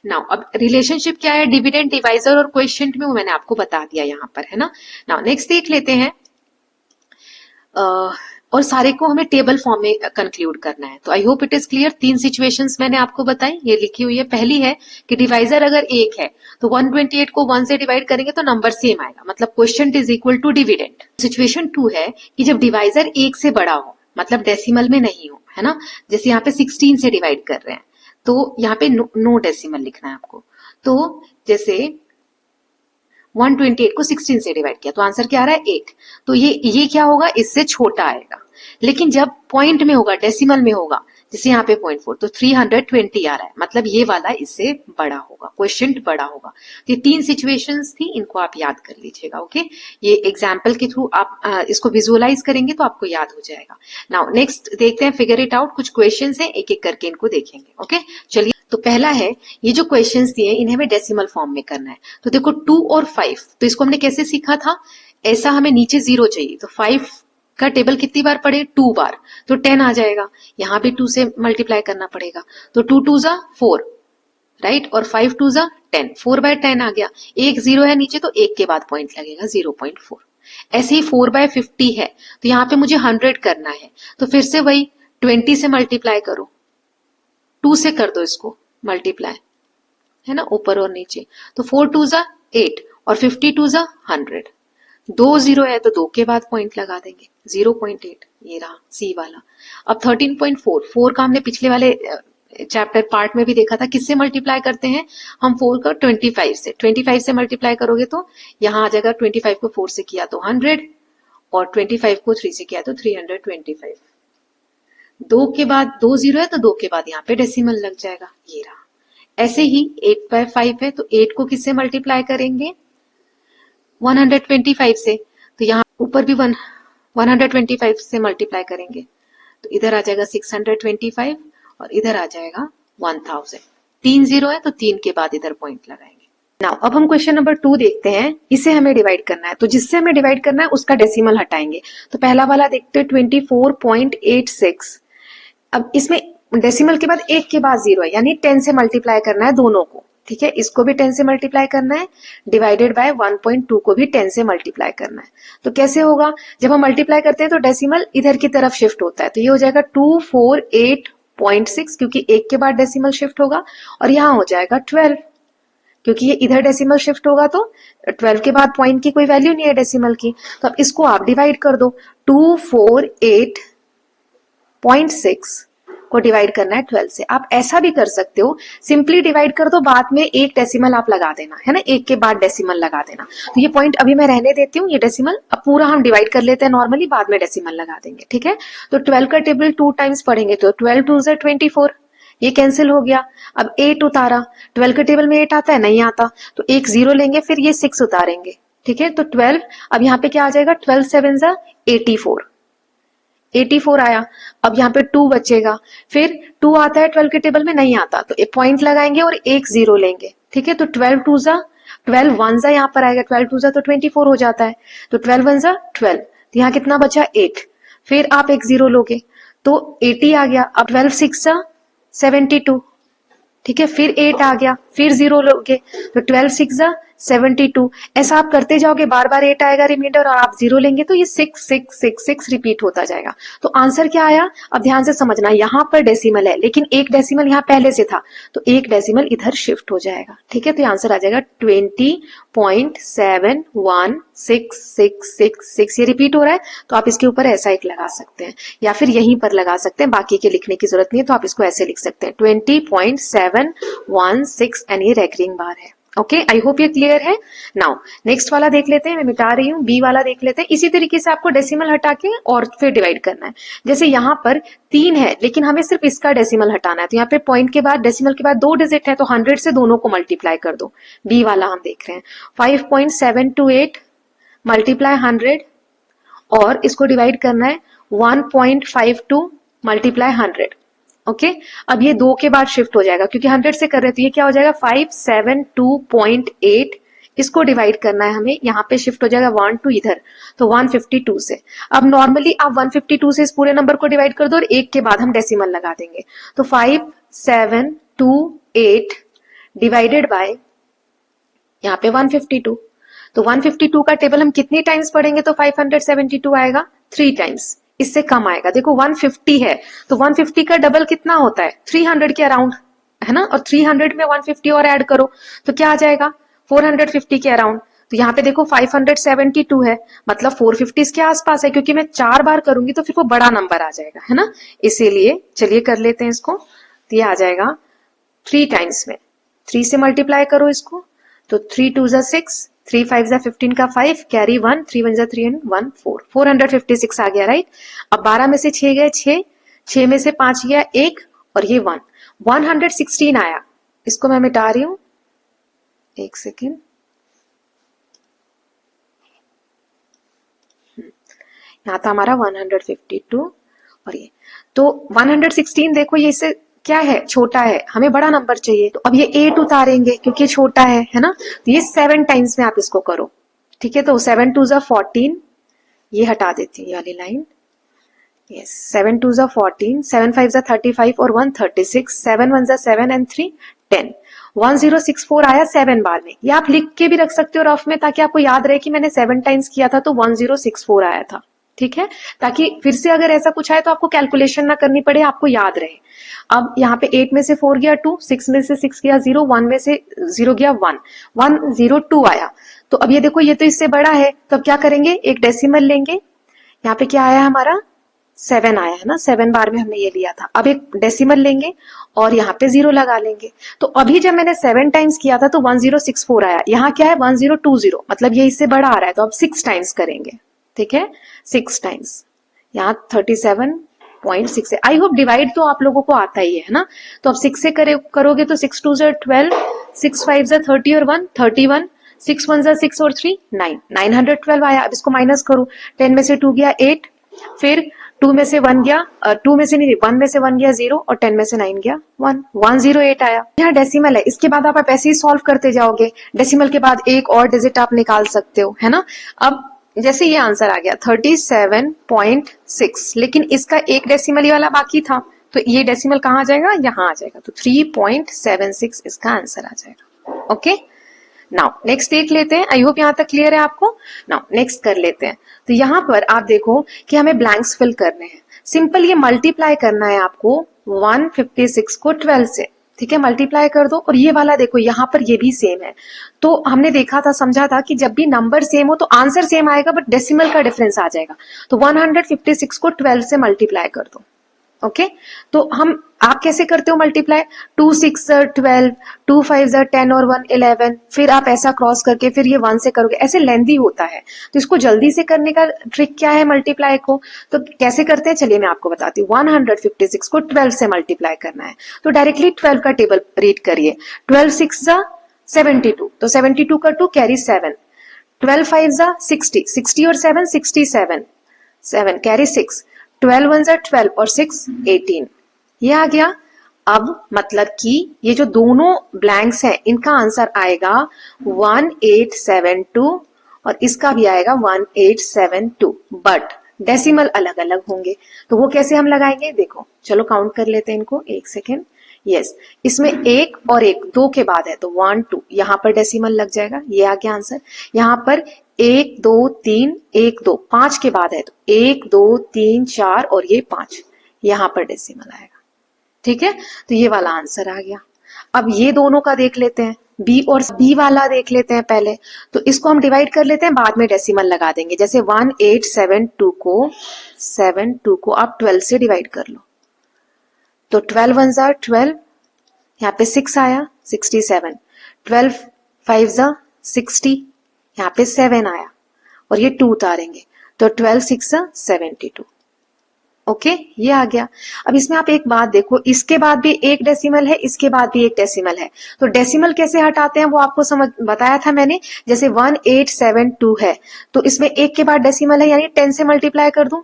नाउ अब रिलेशनशिप क्या है डिविडेंड, डिवाइजर और क्वोशिएंट में, वो मैंने आपको बता दिया यहाँ पर, है ना। नाउ नेक्स्ट देख लेते हैं, और सारे को हमें टेबल फॉर्म में कंक्लूड करना है। तो I hope it is clear. 3 situations मैंने आपको बताई, ये लिखी हुई है। पहली है कि डिवाइजर अगर 1 है तो 128 को 1 से डिवाइड करेंगे तो नंबर सेम आएगा, मतलब quotient is equal to dividend. Situation 2 है कि जब डिवाइजर 1 से बड़ा हो, मतलब डेसिमल में नहीं हो, है ना। जैसे यहाँ पे 16 से डिवाइड कर रहे हैं तो यहाँ पे नो डेसिमल लिखना है आपको। तो जैसे 128 को 16 से डिवाइड किया तो आंसर क्या आ रहा है 8, तो ये क्या होगा, इससे छोटा आएगा। लेकिन जब पॉइंट में होगा, डेसिमल में होगा, जैसे यहाँ पे 0.4, तो 320 आ रहा है, मतलब ये वाला इससे बड़ा होगा, क्वोशिएंट बड़ा होगा। तो ये 3 सिचुएशंस थी, इनको आप याद कर लीजिएगा। ओके, ये एग्जाम्पल के थ्रू आप इसको विजुअलाइज करेंगे तो आपको याद हो जाएगा। नाउ नेक्स्ट देखते हैं, फिगर इट आउट। कुछ क्वेश्चंस हैं, एक एक करके इनको देखेंगे। ओके, चलिए। तो पहला है, ये जो क्वेश्चंस दिए इन्हें हमें डेसिमल फॉर्म में करना है। तो देखो 2 और 5, तो इसको हमने कैसे सीखा था, ऐसा हमें नीचे 0 चाहिए, तो 5 का टेबल कितनी बार पढ़े, 2 बार, तो 10 आ जाएगा। यहां भी 2 से मल्टीप्लाई करना पड़ेगा, तो 2 2 जा 4, राइट, और 5 2 जा 10, 4/10 आ गया। एक 0 है नीचे तो 1 के बाद पॉइंट लगेगा 0.4। ऐसे ही 4/50 है तो यहाँ पे मुझे 100 करना है, तो फिर से वही 20 से मल्टीप्लाई करो, 2 से कर दो इसको मल्टीप्लाई, है ना, ऊपर और नीचे। तो 4 2 जा 8 और 50 2 जा 100। 2 0 है तो 2 के बाद पॉइंट लगा देंगे, 0.8, ये रहा सी वाला। अब 13.4, 4 का हमने पिछले वाले चैप्टर पार्ट में भी देखा था, किससे मल्टीप्लाई करते हैं हम 4 को 25 से। 25 से मल्टीप्लाई करोगे तो यहाँ आ जाएगा 25 को 4 से किया तो 100 और 25 को 3 से किया तो 325। 2 के बाद 2 जीरो है तो 2 के बाद यहाँ पे डेसिमल लग जाएगा, ये रहा। ऐसे ही 8/5 है तो 8 को किससे मल्टीप्लाई करेंगे 125 से, तो यहाँ ऊपर भी 125 से मल्टीप्लाई करेंगे तो इधर आ जाएगा 625 और इधर आ जाएगा 1000। 3 जीरो है तो 3 के बाद इधर पॉइंट लगाएंगे। नाउ अब हम क्वेश्चन नंबर 2 देखते हैं, इसे हमें डिवाइड करना है, तो जिससे हमें डिवाइड करना है उसका डेसिमल हटाएंगे। तो पहला वाला देखते हैं 24.86। अब इसमें डेसिमल के बाद 1 के बाद 0 है, यानी 10 से मल्टीप्लाई करना है दोनों को, ठीक है। इसको भी 10 से मल्टीप्लाई करना है, डिवाइडेड बाय 1.2 को भी 10 से मल्टीप्लाई करना है। तो कैसे होगा, जब हम मल्टीप्लाई करते हैं तो डेसिमल इधर की तरफ शिफ्ट होता है, तो ये हो जाएगा 248.6 क्योंकि 1 के बाद डेसिमल शिफ्ट होगा, और यहाँ हो जाएगा 12 क्योंकि ये इधर डेसिमल शिफ्ट होगा, तो 12 के बाद पॉइंट की कोई वैल्यू नहीं है डेसिमल की। तो अब इसको आप डिवाइड कर दो, 248.6 को डिवाइड करना है 12 से। आप ऐसा भी कर सकते हो, सिंपली डिवाइड कर दो, बाद में एक डेसिमल आप लगा देना, है ना, 1 के बाद डेसिमल लगा देना। तो ये पॉइंट अभी मैं रहने देती हूँ, ये डेसिमल अब पूरा हम डिवाइड कर लेते हैं नॉर्मली, बाद में डेसिमल लगा देंगे, ठीक है। तो 12 का टेबल 2 टाइम्स पढ़ेंगे तो 12 2 ज़ा 24, ये कैंसिल हो गया। अब 8 उतारा, 12 के टेबल में 8 आता है, नहीं आता, तो एक 0 लेंगे, फिर ये 6 उतारेंगे, ठीक है। तो 12, अब यहाँ पे क्या आ जाएगा, 12 7 ज़ा 84 आया। अब यहाँ पे 2 बचेगा, फिर 2 आता है 12 के टेबल में, नहीं आता, तो एक पॉइंट लगाएंगे और एक 0 लेंगे, ठीक है। तो 12 2 ज़ा 12 1 ज़ा यहाँ पर आएगा, 12 2 ज़ा तो 24 हो जाता है, तो 12 1 ज़ा 12, तो यहाँ कितना बचा 8, फिर आप एक 0 लोगे तो 80 आ गया। अब 12 6 ज़ा 72, ठीक है, फिर 8 आ गया, फिर 0 लोगे तो 12 6 ज़ा 72, ऐसा आप करते जाओगे, बार बार 8 आएगा रिमाइंडर और आप 0 लेंगे तो ये 6 6 6 6 रिपीट होता जाएगा। तो आंसर क्या आया, अब ध्यान से समझना, यहाँ पर डेसिमल है लेकिन एक डेसिमल यहाँ पहले से था, तो एक डेसिमल इधर शिफ्ट हो जाएगा, ठीक है। तो आंसर आ जाएगा 20.71666, ये रिपीट हो रहा है तो आप इसके ऊपर ऐसा एक लगा सकते हैं या फिर यहीं पर लगा सकते हैं, बाकी के लिखने की जरूरत नहीं है, तो आप इसको ऐसे लिख सकते हैं 20.716 एंड ये रेकरिंग बार है। ओके, आई होप ये क्लियर है। नाउ नेक्स्ट वाला देख लेते हैं, मैं मिटा रही हूँ, बी वाला देख लेते हैं। इसी तरीके से आपको डेसिमल हटा के और फिर डिवाइड करना है। जैसे यहाँ पर 3 है लेकिन हमें सिर्फ इसका डेसिमल हटाना है, तो यहाँ पे पॉइंट के बाद डेसिमल के बाद 2 डिजिट है, तो 100 से दोनों को मल्टीप्लाई कर दो। बी वाला हम देख रहे हैं 5.728 मल्टीप्लाई 100 और इसको डिवाइड करना है 1.52 मल्टीप्लाई 100। ओके, अब ये 2 के बाद शिफ्ट हो जाएगा क्योंकि 100 से कर रहे हैं, तो ये क्या हो जाएगा 572.8, इसको डिवाइड करना है हमें, यहाँ पे शिफ्ट हो जाएगा 1 2 इधर, तो 152 से। अब नॉर्मली आप 152 से इस पूरे नंबर को डिवाइड कर दो और 1 के बाद हम डेसिमल लगा देंगे, तो 5728 डिवाइडेड बाय यहाँ पे 152, तो 152 का टेबल हम कितनी टाइम्स पढ़ेंगे तो 572 आएगा, 3 टाइम्स, इससे कम आएगा। देखो 150 है तो 150 का डबल कितना होता है 300 के अराउंड, है ना, और 300 में 150 और ऐड करो तो क्या आ जाएगा 450 के अराउंड। तो यहाँ पे देखो 572 है, मतलब 450 इसके आसपास है, क्योंकि मैं 4 बार करूंगी तो फिर वो बड़ा नंबर आ जाएगा, है ना, इसीलिए चलिए कर लेते हैं इसको। तो ये आ जाएगा 3 टाइम्स में, 3 से मल्टीप्लाई करो इसको, तो 3 2 ज़ा 6, 3 5 ज़ा 15 का 5, कैरी 1, 3 1 ज़ा 3 and 1 4, 456 आ गया, राइट। अब 12 में से 6 गए 6, 6 में से 5 गया 1 और ये 1, 116 आया। इसको मैं मिटा रही हूं, एक सेकेंड, यहाँ था हमारा 152 और ये तो 116, देखो ये इससे क्या है, छोटा है, हमें बड़ा नंबर चाहिए, तो अब ये 8 उतारेंगे क्योंकि छोटा है ना, तो ये 7 टाइम्स में आप इसको करो, ठीक है। तो 7 2 ज़ा 14, ये हटा देती हूँ ये वाली लाइन, यस, 7 2 ज़ा 14, 7 5 ज़ा 35 और 1 36, 7 1 ज़ा 7 and 3 10, 1064 आया 7 बार में। ये आप लिख के भी रख सकते हो रफ में, ताकि आपको याद रहे कि मैंने 7 टाइम्स किया था तो 1064 आया था, ठीक है, ताकि फिर से अगर ऐसा कुछ आए तो आपको कैलकुलेशन ना करनी पड़े, आपको याद रहे। अब यहाँ पे 8 में से 4 गया 2, 6 में से 6 गया 0, 1 में से 0 गया 1, 102 आया। तो अब ये देखो ये तो इससे बड़ा है, तो अब क्या करेंगे, एक डेसिमल लेंगे, यहाँ पे क्या आया हमारा 7 आया है ना, 7 बार में हमने ये लिया था। अब एक डेसिमल लेंगे और यहाँ पे 0 लगा लेंगे। तो अभी जब मैंने 7 टाइम्स किया था तो 1064 आया, यहाँ क्या है 1020, मतलब ये इससे बड़ा आ रहा है, तो अब 6 टाइम्स करेंगे, ठीक है, 6 टाइम्स, यहाँ 37.6 है। आई होप डिवाइड तो आप लोगों को आता ही है ना। तो अब 6 से करोगे तो 6 2 12, 6 5 30 और 1 31, 6 1 6 और 3 9, 912 आया। अब इसको माइनस करो, 10 में से 2 गया 8, फिर 2 में से 1 गया, 2 में से नहीं, 1 में से 1 गया 0 और 10 में से 9 गया 1, 108 आया। यहाँ डेसिमल है, इसके बाद आप ऐसे ही सॉल्व करते जाओगे, डेसिमल के बाद एक और डिजिट आप निकाल सकते हो, है ना। अब जैसे ये आंसर आ गया 37.6, लेकिन इसका एक डेसिमल वाला बाकी था, तो ये डेसिमल कहाँ आ जाएगा, यहाँ आ जाएगा, तो 3.76 इसका आंसर आ जाएगा। ओके, नाउ नेक्स्ट देख लेते हैं। आई होप यहाँ तक क्लियर है आपको। नाउ नेक्स्ट कर लेते हैं। तो यहाँ पर आप देखो कि हमें ब्लैंक्स फिल करने हैं। सिंपल ये मल्टीप्लाई करना है आपको 156 को 12 से, ठीक है, मल्टीप्लाई कर दो। और ये वाला देखो यहाँ पर ये भी सेम है। तो हमने देखा था, समझा था कि जब भी नंबर सेम हो तो आंसर सेम आएगा, बट डेसिमल का डिफरेंस आ जाएगा। तो 156 को 12 से मल्टीप्लाई कर दो। ओके, तो आप कैसे करते हो मल्टीप्लाई, 2 6 12, 2 5 10 और 1 11, फिर आप ऐसा क्रॉस करके फिर ये 1 से करोगे, ऐसे लेंदी होता है। तो इसको जल्दी से करने का ट्रिक क्या है मल्टीप्लाई को, तो कैसे करते हैं चलिए मैं आपको बताती हूँ। 156 को 12 से मल्टीप्लाई करना है, तो डायरेक्टली 12 का टेबल रीड करिए। 12 6 72, तो 72 का 2 कैरी 7, 12 5 60, 60 और 7 67, 7 कैरी 6, 12 1 12 और 6 18, ये आ गया। अब मतलब कि ये जो दोनों ब्लैंक्स हैं इनका आंसर आएगा 1872 और इसका भी आएगा 1872, बट डेसिमल अलग अलग होंगे। तो वो कैसे हम लगाएंगे, देखो चलो काउंट कर लेते हैं इनको, एक सेकेंड। यस, इसमें एक और एक दो के बाद है तो 1 2, यहाँ पर डेसिमल लग जाएगा, ये आ गया आंसर। यहाँ पर 1 2 3 1 2 5 के बाद है तो 1 2 3 4 और ये 5, यहाँ पर डेसिमल आएगा, ठीक है। तो ये वाला आंसर आ गया। अब ये दोनों का देख लेते हैं, बी और बी वाला देख लेते हैं पहले। तो इसको हम डिवाइड कर लेते हैं, बाद में डेसिमल लगा देंगे। जैसे 1872 को आप 12 से डिवाइड कर लो, तो 12 1 12, यहाँ पे 6 आया 67, 12 5 60, यहाँ पे 7 आया और ये 2 उतारेंगे तो 12 6 72। ओके, ये आ गया। अब इसमें आप एक बात देखो, इसके बाद भी एक डेसिमल है, इसके बाद भी एक डेसिमल है, तो डेसिमल कैसे हटाते हैं वो आपको समझ बताया था मैंने। जैसे 1872 है तो इसमें एक के बाद डेसिमल है, यानी 10 से मल्टीप्लाई कर दूं,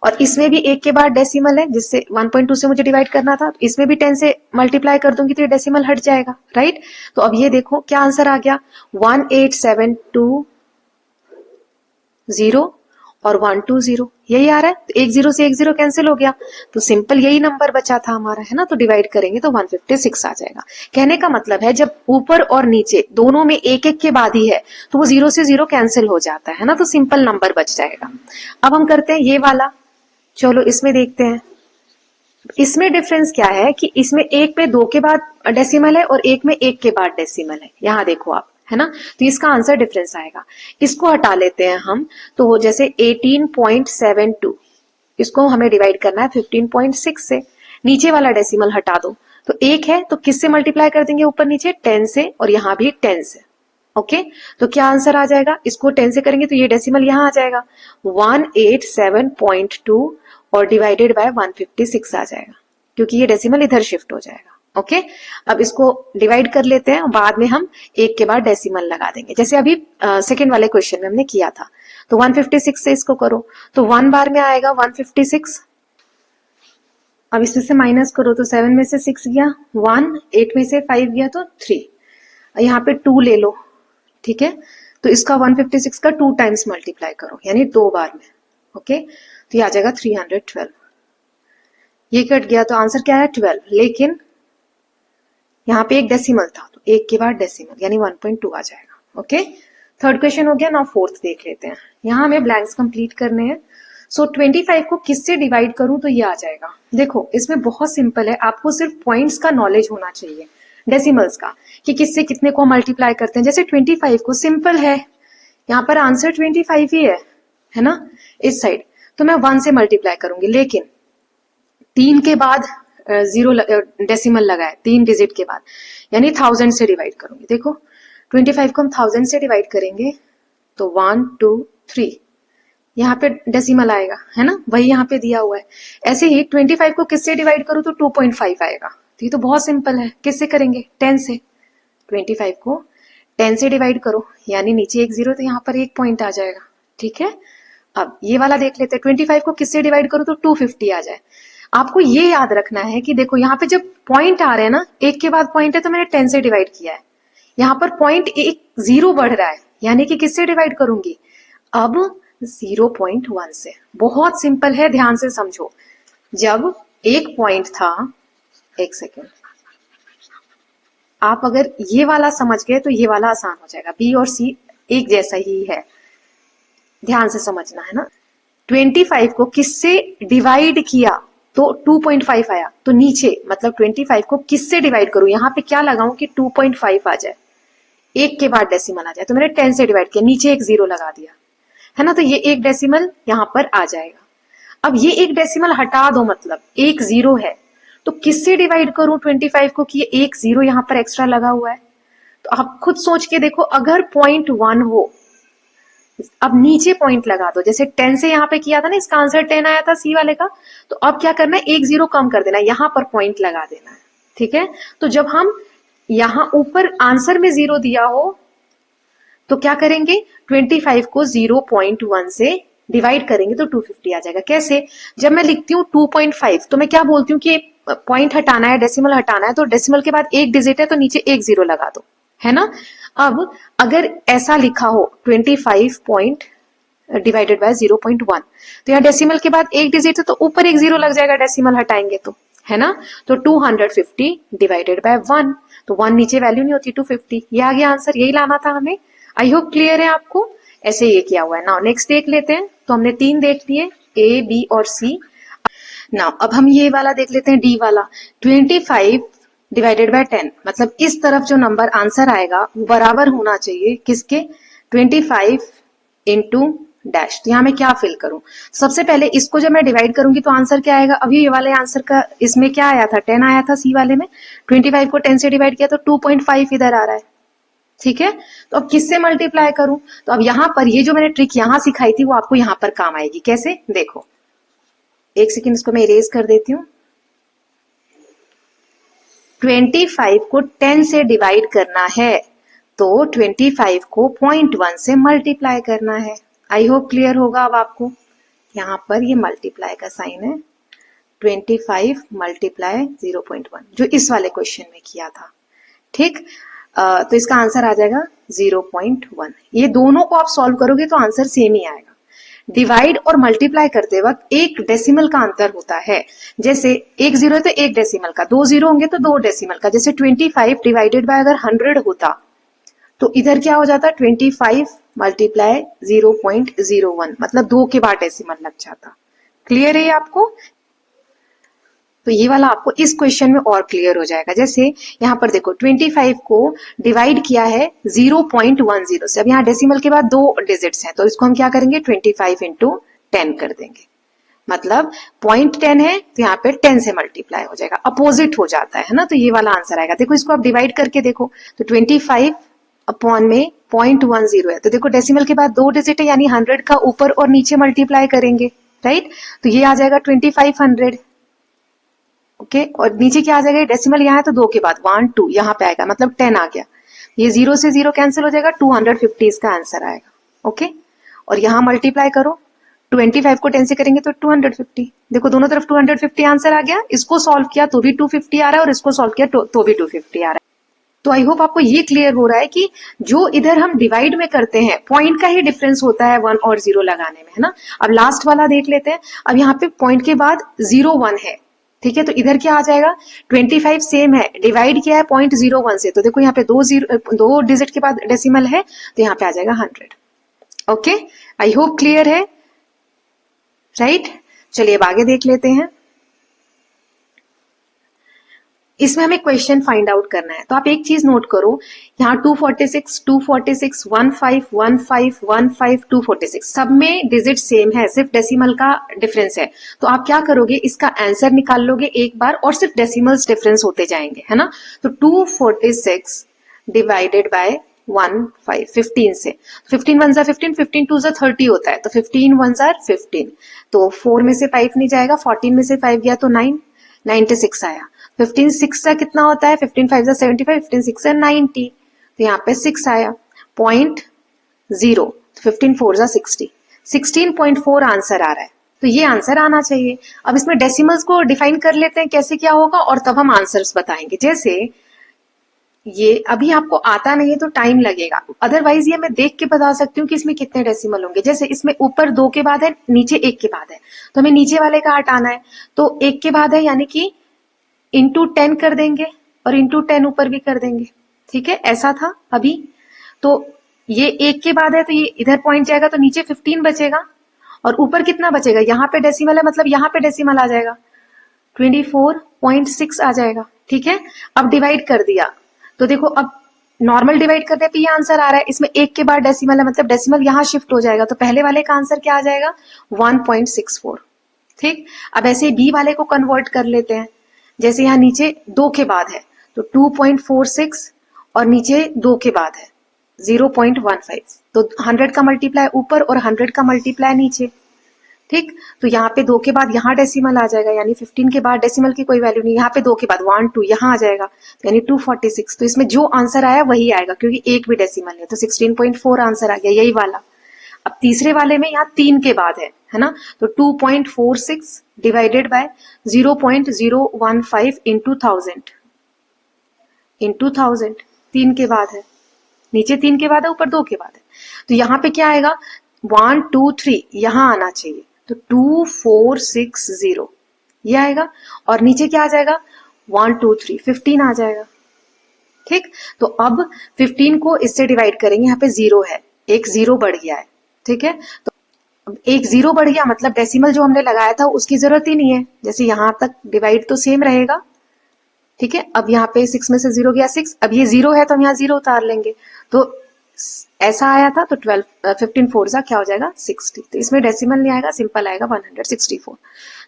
और इसमें भी एक के बाद डेसिमल है, जिससे 1.2 से मुझे डिवाइड करना था, इसमें भी 10 से मल्टीप्लाई कर दूंगी तो ये डेसिमल हट जाएगा, राइट। तो अब ये देखो क्या आंसर आ गया, 18720 और 120, यही आ रहा है। तो एक 0 से एक 0 कैंसिल हो गया, तो सिंपल यही नंबर बचा था हमारा, है ना। तो डिवाइड करेंगे तो 156 आ जाएगा। कहने का मतलब है जब ऊपर और नीचे दोनों में एक एक के बाद ही है तो वो 0 से 0 कैंसिल हो जाता है ना, तो सिंपल नंबर बच जाएगा। अब हम करते हैं ये वाला, चलो इसमें देखते हैं। इसमें डिफरेंस क्या है कि इसमें एक पे 2 के बाद डेसिमल है और एक में 1 के बाद डेसिमल है, यहाँ देखो आप, है ना। तो इसका आंसर डिफरेंस आएगा। इसको हटा लेते हैं हम, तो जैसे 18.72, इसको हमें डिवाइड करना है 15.6 से, नीचे वाला डेसिमल हटा दो, तो 1 है तो किससे मल्टीप्लाई कर देंगे ऊपर नीचे, 10 से, और यहाँ भी 10 से। ओके, तो क्या आंसर आ जाएगा, इसको 10 से करेंगे तो ये डेसिमल यहाँ आ जाएगा 187.2 और डिवाइडेड बाय 156 आ जाएगा, क्योंकि ये डेसिमल इधर शिफ्ट हो जाएगा। ओके, अब इसको डिवाइड कर लेते हैं, बाद में हम एक के बाद डेसिमल लगा देंगे, जैसे अभी सेकंड वाले क्वेश्चन में हमने किया था। तो 156 से इसको करो तो 1 बार में आएगा 156, अब इसमें से माइनस करो तो 7 में से 6 गया 1, 8 में से 5 गया तो 3, यहाँ पे 2 ले लो, ठीक है। तो इसका 156 का 2 टाइम्स मल्टीप्लाई करो, यानी 2 बार में। ओके, तो ये आ जाएगा 312, ये कट गया तो आंसर क्या है 12, लेकिन यहाँ पे एक डेसिमल था तो एक के बाद डेसिमल, यानी 1.2 आ जाएगा। ओके, थर्ड क्वेश्चन हो गया। नाउ फोर्थ देख लेते हैं। यहाँ हमें ब्लैंक्स कंप्लीट करने हैं। सो 25 को किससे डिवाइड करूं तो ये आ जाएगा। देखो इसमें बहुत सिंपल है, आपको सिर्फ पॉइंट्स का नॉलेज होना चाहिए, डेसिमल्स का, कि किससे कितने को मल्टीप्लाई करते हैं। जैसे 25 को सिंपल है, यहाँ पर आंसर 25 ही है ना, इस साइड। तो मैं 1 से मल्टीप्लाई करूंगी, लेकिन 3 के बाद जीरो डेसिमल लगा है 3 डिजिट के बाद, यानी 1000 से डिवाइड करूंगी। देखो 25 को हम 1000 से डिवाइड करेंगे तो 1 2 3 यहाँ पे डेसिमल आएगा, है ना, वही यहाँ पे दिया हुआ है। ऐसे ही 25 को किससे डिवाइड करूं तो 2.5 आएगा। तो ये तो बहुत सिंपल है, किससे करेंगे, 10 से। 25 को 10 से डिवाइड करो, यानी नीचे एक जीरो तो यहाँ पर एक पॉइंट आ जाएगा। ठीक है, अब ये वाला देख लेते हैं, 25 को किससे डिवाइड करो तो 250 आ जाए। आपको ये याद रखना है कि देखो यहाँ पे जब पॉइंट आ रहे हैं ना, एक के बाद पॉइंट है तो मैंने 10 से डिवाइड किया है, यहाँ पर पॉइंट एक जीरो बढ़ रहा है, यानी कि किससे डिवाइड करूंगी, अब 0.1 से। बहुत सिंपल है, ध्यान से समझो। जब एक पॉइंट था, एक सेकेंड, आप अगर ये वाला समझ गए तो ये वाला आसान हो जाएगा। बी और सी एक जैसा ही है, ध्यान से समझना है ना। 25 को किससे डिवाइड किया तो 2.5 आया, तो नीचे मतलब 25 को किससे डिवाइड करूं, यहाँ पे क्या लगाऊं कि 2.5 आ जाए, एक के बाद डेसिमल आ जाए, तो मैंने 10 से डिवाइड किया, नीचे एक जीरो लगा दिया, है ना, तो ये एक डेसिमल यहाँ पर आ जाएगा। अब ये एक डेसिमल हटा दो, मतलब एक जीरो है, तो किससे डिवाइड करूं 25 को कि एक जीरो यहाँ पर एक्स्ट्रा लगा हुआ है। तो आप खुद सोच के देखो, अगर 0.1 हो, अब नीचे पॉइंट लगा दो, जैसे 10 से यहाँ पे किया था ना, इसका आंसर 10 आया था सी वाले का, तो अब क्या करना है, एक जीरो कम कर देना है, यहाँ पर पॉइंट लगा देना है। ठीक है, तो जब हम यहाँ ऊपर आंसर में जीरो दिया हो तो क्या करेंगे, 25 को 0.1 से डिवाइड करेंगे तो 250 आ जाएगा। कैसे, जब मैं लिखती हूँ 2.5 तो मैं क्या बोलती हूँ कि पॉइंट हटाना है, डेसिमल हटाना है, तो डेसिमल के बाद एक डिजिट है तो नीचे एक जीरो लगा दो, है ना। अब अगर ऐसा लिखा हो 25 पॉइंट डिवाइडेड बाय 0.1, तो यहाँ डेसिमल के बाद एक डिजिट है तो ऊपर एक जीरो लग जाएगा, डेसिमल हटाएंगे तो, है ना। तो 250 डिवाइडेड बाय 1, तो 1 नीचे वैल्यू नहीं होती, 250, ये आ गया आंसर, यही लाना था हमें। आई होप क्लियर है आपको, ऐसे ये किया हुआ है। नाउ नेक्स्ट देख लेते हैं, तो हमने 3 देख लिए, ए बी और सी। नाउ अब हम ये वाला देख लेते हैं, डी वाला, 25 डिवाइडेड बाय 10, मतलब इस तरफ जो नंबर आंसर आएगा वो बराबर होना चाहिए किसके, 25 इंटू डैश। तो यहाँ मैं क्या फिल करूं, सबसे पहले इसको जब मैं डिवाइड करूंगी तो आंसर क्या आएगा, अभी ये वाले आंसर का इसमें क्या आया था, 10 आया था सी वाले में, 25 को 10 से डिवाइड किया तो 2.5 इधर आ रहा है। ठीक है, तो अब किससे मल्टीप्लाई करूं, तो अब यहां पर ये जो मैंने ट्रिक यहां सिखाई थी वो आपको यहां पर काम आएगी। कैसे, देखो एक सेकेंड, इसको मैं इरेज कर देती हूँ। 25 को 10 से डिवाइड करना है तो 25 को 0.1 से मल्टीप्लाई करना है। आई होप क्लियर होगा अब आपको। यहां पर ये मल्टीप्लाई का साइन है, 25 मल्टीप्लाई 0.1, जो इस वाले क्वेश्चन में किया था। ठीक, तो इसका आंसर आ जाएगा 0.1। ये दोनों को आप सॉल्व करोगे तो आंसर सेम ही आएगा। डिवाइड और मल्टीप्लाई करते वक्त एक डेसिमल का अंतर होता है, जैसे एक जीरो है तो एक डेसिमल का, दो जीरो होंगे तो दो डेसिमल का। जैसे 25 डिवाइडेड बाय अगर 100 होता तो इधर क्या हो जाता, 25 मल्टीप्लाई 0.01, मतलब दो के बाद डेसिमल लग जाता। क्लियर है आपको, तो ये वाला आपको इस क्वेश्चन में और क्लियर हो जाएगा। जैसे यहाँ पर देखो 25 को डिवाइड किया है 0.10 से, अब यहाँ डेसिमल के बाद दो डिजिट्स हैं तो इसको हम क्या करेंगे, 25 इंटू 10 कर देंगे, मतलब 0.10 है तो यहाँ पे 10 से मल्टीप्लाई हो जाएगा, अपोजिट हो जाता है ना, तो ये वाला आंसर आएगा। देखो इसको आप डिवाइड करके देखो, तो 25 अपॉन में 0.10 है, तो देखो डेसिमल के बाद दो डिजिट है, यानी 100 का ऊपर और नीचे मल्टीप्लाई करेंगे, राइट, तो ये आ जाएगा 2500। ओके, और नीचे क्या आ जाएगा, डेसिमल यहाँ है तो दो के बाद 1 2 यहाँ पे आएगा, मतलब 10 आ गया, ये जीरो से जीरो कैंसिल हो जाएगा, 250 इसका आंसर आएगा। ओके, और यहाँ मल्टीप्लाई करो, 25 को 10 से करेंगे तो 250, देखो दोनों तरफ 250 आंसर आ गया। इसको सॉल्व किया तो भी 250 आ रहा है और इसको सॉल्व किया तो भी 250 आ रहा है। तो आई होप आपको ये क्लियर हो रहा है कि जो इधर हम डिवाइड में करते हैं पॉइंट का ही डिफरेंस होता है 1 और 0 लगाने में, है ना। अब लास्ट वाला देख लेते हैं, अब यहाँ पे पॉइंट के बाद 0 1 है, ठीक है, तो इधर क्या आ जाएगा, 25 सेम है, डिवाइड किया है 0.01 से, तो देखो यहाँ पे दो डिजिट के बाद डेसिमल है तो यहाँ पे आ जाएगा 100। ओके, आई होप क्लियर है, राइट। चलिए अब आगे देख लेते हैं। इसमें हमें क्वेश्चन फाइंड आउट करना है। तो आप एक चीज नोट करो, यहाँ 246, 246, 15, 15, 15, 246 सब में डिजिट सेम है, सिर्फ डेसिमल का डिफरेंस है। तो आप क्या करोगे, इसका आंसर निकाल लोगे एक बार और सिर्फ डेसिमल्स डिफरेंस होते जाएंगे, है ना। तो 246 डिवाइडेड बाय 15 से 15 वन जार 15, 15 टू जार 30 होता है, तो 15 वन जार 15, तो 4 में से 5 नहीं जाएगा, 14 में से 5 गया तो 9, 96 आया। 15 6 का कितना होता है, 15 5 जा 75, 15 6 है 90, तो यहाँ पे 6 आया, 0.0, 15 4 जा 60, 16.4 आंसर आ रहा है। तो ये आंसर आना चाहिए। अब इसमें डेसिमल्स को डिफाइन कर लेते हैं कैसे क्या होगा, और तब हम आंसर्स बताएंगे। जैसे ये अभी आपको आता नहीं है तो टाइम लगेगा, अदरवाइज ये मैं देख के बता सकती हूँ कि इसमें कितने डेसिमल होंगे। जैसे इसमें ऊपर 2 के बाद है, नीचे 1 के बाद है, तो हमें नीचे वाले का हटाना है, तो 1 के बाद है यानी कि इंटू 10 कर देंगे और इंटू 10 ऊपर भी कर देंगे, ठीक है। ऐसा था अभी, तो ये 1 के बाद है तो ये इधर पॉइंट जाएगा, तो नीचे 15 बचेगा और ऊपर कितना बचेगा, यहाँ पे डेसिमल है मतलब यहाँ पे डेसिमल आ जाएगा, 24.6 आ जाएगा, ठीक है। अब डिवाइड कर दिया, तो देखो अब नॉर्मल डिवाइड करने पे ये आंसर आ रहा है, इसमें 1 के बाद डेसिमल है मतलब डेसिमल यहाँ शिफ्ट हो जाएगा, तो पहले वाले का आंसर क्या आ जाएगा, 1.64, ठीक। अब ऐसे बी वाले को कन्वर्ट कर लेते हैं, जैसे यहाँ नीचे 2 के बाद है तो 2.46 और नीचे 2 के बाद है 0.15, तो 100 का मल्टीप्लाई ऊपर और 100 का मल्टीप्लाई नीचे, ठीक। तो यहाँ पे 2 के बाद यहाँ डेसिमल आ जाएगा, यानी 15 के बाद डेसिमल की कोई वैल्यू नहीं, यहाँ पे 2 के बाद 1 2 यहाँ आ जाएगा, यानी 246। तो इसमें जो आंसर आया वही आएगा क्योंकि एक भी डेसिमल है, तो 16.4 आंसर आ गया, यही वाला। अब तीसरे वाले में यहाँ 3 के बाद है ना, तो 2.46 डिवाइडेड बाय 0.015 इंटू 1000 3 के बाद है, नीचे 3 के बाद है ऊपर 2 के बाद है, तो यहाँ पे क्या आएगा 1 2 3 यहाँ आना चाहिए, तो 2460 ये आएगा, और नीचे क्या आ जाएगा 1 2 3 15 आ जाएगा, ठीक। तो अब 15 को इससे डिवाइड करेंगे, यहाँ पे 0 है, एक 0 बढ़ गया है, ठीक है। तो अब एक 0 बढ़ गया मतलब डेसिमल जो हमने लगाया था उसकी जरूरत ही नहीं है, जैसे यहां तक डिवाइड तो सेम रहेगा, ठीक है। अब यहाँ पे 6 में से 0 गया 6, अब ये 0 है तो हम यहाँ 0 उतार लेंगे, तो ऐसा आया था, तो 15 4 जा क्या हो जाएगा 60, तो इसमें डेसिमल नहीं आएगा, सिंपल आएगा 164।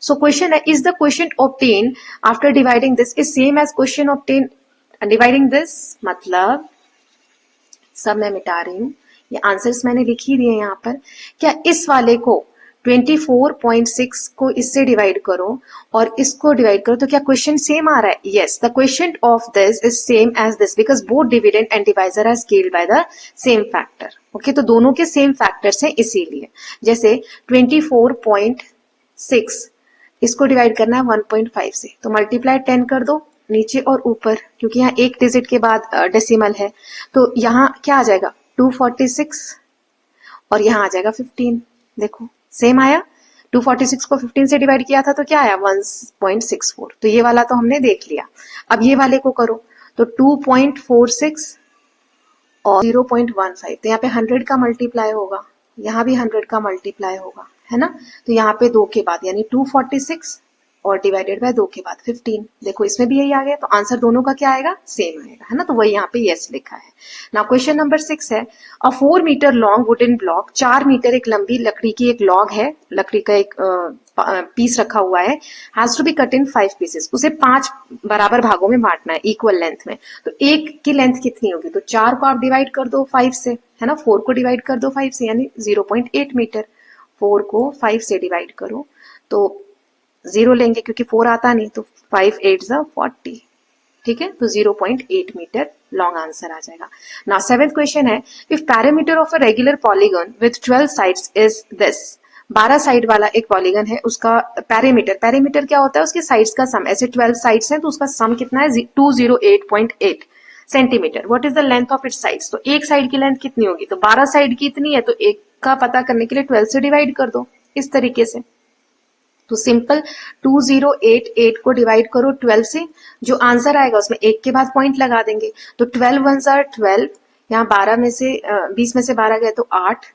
सो क्वेश्चन है, is the question obtain after dividing this is same as question obtain dividing this, मतलब सब मैं मिटा रही हूँ, ये आंसर्स मैंने लिख ही दिए यहाँ पर। क्या इस वाले को 24.6 को इससे डिवाइड करो और इसको डिवाइड करो तो क्या क्वेश्चन सेम आ रहा है, yes the question of this is same as this because both dividend and divisor are scaled by the same factor, okay. तो दोनों के सेम फैक्टर्स हैं इसीलिए, जैसे 24.6 इसको डिवाइड करना है 1.5 से, तो मल्टीप्लाई 10 कर दो नीचे और ऊपर, क्योंकि यहाँ एक डिजिट के बाद डेसिमल है, तो यहाँ क्या आ जाएगा 246 और यहाँ आ जाएगा 15, देखो सेम आया। 246 को 15 से डिवाइड किया था तो क्या आया 1.64, तो ये वाला तो हमने देख लिया। अब ये वाले को करो तो 2.46 और 0.15, तो यहाँ पे 100 का मल्टीप्लाई होगा, यहाँ भी 100 का मल्टीप्लाई होगा, है ना। तो यहाँ पे 2 के बाद यानी 246 और डिवाइडेड बाय 2 के बाद 15, देखो इसमें भी यही आ गया, तो आंसर दोनों का क्या आएगा सेम आएगा, है ना। तो वही यहाँ पे यस लिखा है। नाउ क्वेश्चन नंबर 6 है, a 4 metre long wooden block, 4 metre एक लंबी लकड़ी की एक लॉग है, लकड़ी का एक पीस रखा हुआ है, has to be cut in 5 pieces, उसे 5 बराबर भागों में बांटना है इक्वल लेंथ में, तो एक की लेंथ कितनी होगी, तो 4 को आप डिवाइड कर दो 5 से, है ना, 4 को डिवाइड कर दो 5 से यानी 0.8 मीटर, 4 को 5 से डिवाइड करो तो 0 लेंगे क्योंकि 4 आता नहीं, तो 5 8 जा 40, ठीक है, तो 0.8 मीटर लॉन्ग आंसर आ जाएगा। नाउ 7th क्वेश्चन है, if parameter of a regular polygon with 12 sides is this, 12 side वाला एक पॉलीगन है, उसका पैरामीटर क्या होता है, उसके साइड्स का सम, ऐसे 12 साइड्स हैं तो उसका सम कितना है 208.8 centimetre, what is the length of its sides, तो एक साइड की लेंथ कितनी होगी, तो 12 साइड की इतनी है, तो एक का पता करने के लिए 12 से डिवाइड कर दो इस तरीके से, तो सिंपल 2088 को डिवाइड करो 12 से, जो आंसर आएगा उसमें एक के बाद पॉइंट लगा देंगे, तो 12 1 आर 12, यहाँ 12 में से 20 में से 12 गए तो 8,